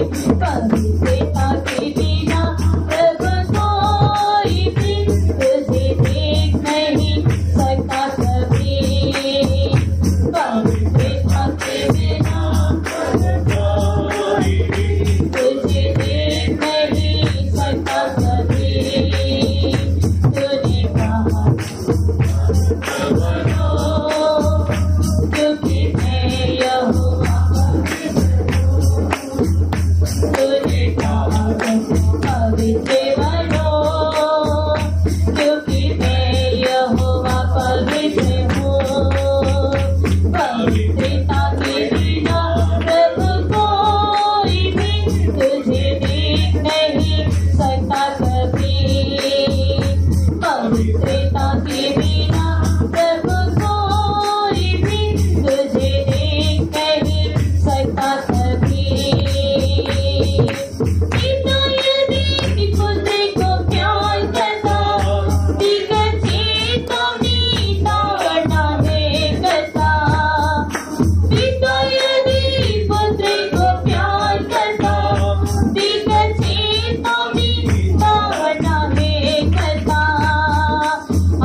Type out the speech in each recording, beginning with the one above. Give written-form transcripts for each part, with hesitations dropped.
पवित्रता के बिना प्रभु कोई भी तुझे देख नहीं सकता कभी। पवित्रता के बिना तुझे देख नहीं सकता कभी। तूने कहा क्योंकि मैं यहोवा तूने कहा पवित्र बनो, क्योंकि मैं यहोवा पवित्र हूँ। पवित्रता के बिना प्रभु कोई भी तुझे देख नहीं सकता कभी। पवित्रता के बिना प्रभु कोई भी तुझे देख नहीं सकता कभी। पिता यदि पुत्र को प्यार करता, दिग्गज तो नीता नहीं करता। पिता यदि पुत्र को प्यार करता, दिग्गज तो नीता नहीं करता।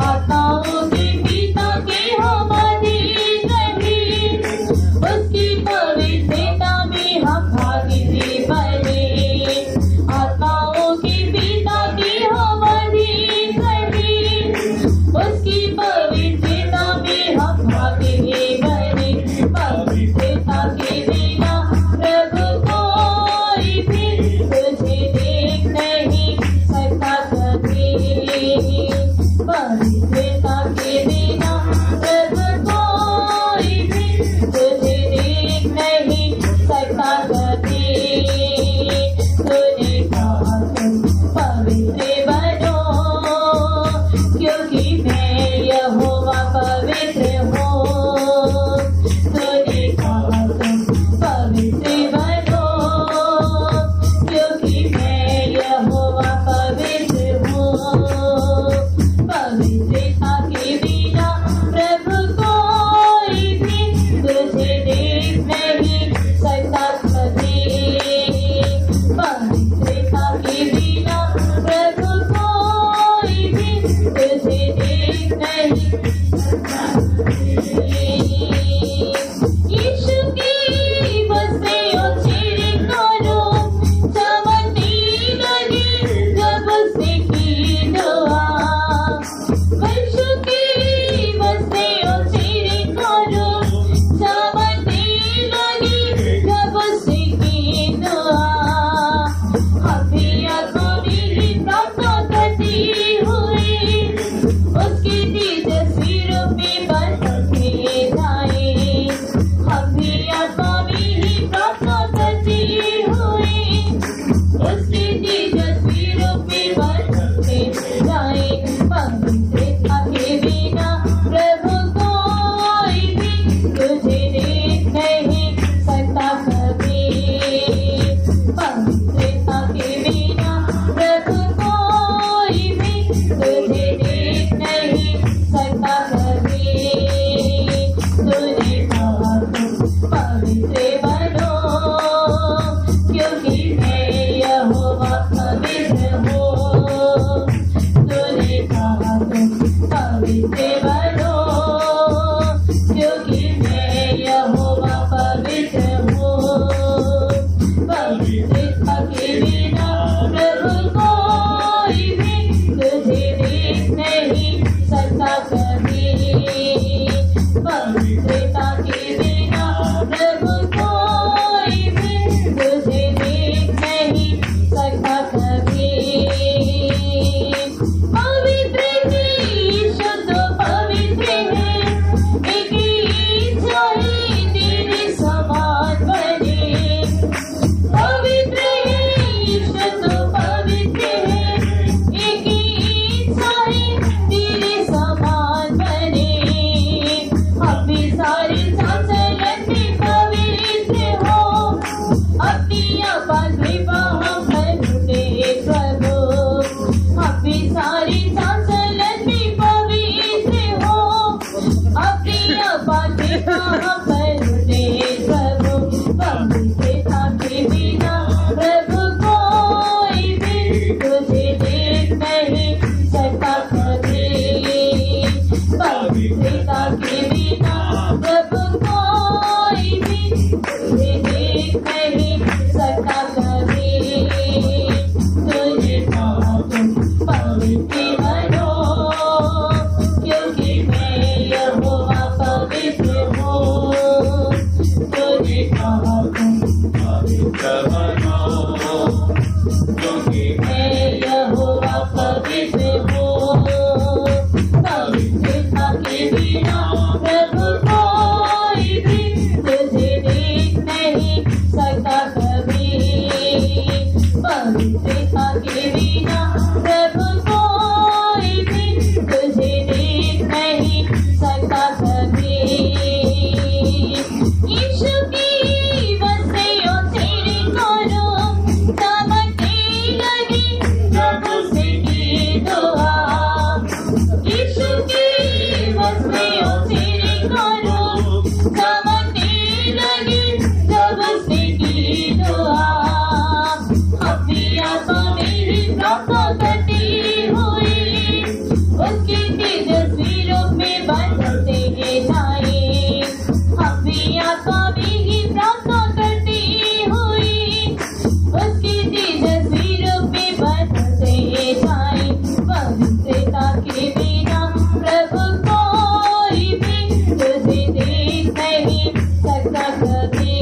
आत्माओं के पिता के हम अधीन रहे, उसकी पवित्रता में हम भागीदार बने। आत्माओं के पिता के हम अधीन रहे, उसकी पवित्रता में हम भागीदार बने। पवित्रता के बिना प्रभु कोई भी तुझे देख नहीं सकता कभी। पवित्रता के बिना प्रभु कोई भी तुझे देख नहीं सकता कभी। तूने कहा तुम पवित्र बनो, क्योंकि मैं यहोवा पवित्र हूँ। तूने कहा तुम पवित्र बनो, क्योंकि मैं यहोवा पवित्र हूँ। पवित्रता के बिना प्रभु कोई भी तुझे देख नहीं सकता कभी। नहीं सकता कभी। तुझे तुम पवित्र बनो, क्योंकि मैं यहोवा पवित्र हूँ। तुझे तुम पवित्र बनो, क्योंकि मैं यहोवा पवित्र हूँ। पवित्रता के बिना प्रभु कोई भी तुझे देख नहीं सकता कभी। पवित्रता के बिना प्रभु कोई भी तुझे देख नहीं सकता कभी। यीशु की बस्तियों तेरे करो चमकने लगी जब उसकी दुआ। यीशु की बस्तियों तेरे करो चमकने लगी जब उसकी दुआ। अपनी आत्मा मेरी प्रार्थना करती हुई उसकी तेजस्वी रूप में बनते जाए। अपनी आत्मा मेरी प्रार्थना करती हुई उसकी तेजस्वी रूप में बनते जाए। पवित्रता के बिना प्रभु कोई भी तुझे देख नहीं सकता कभी।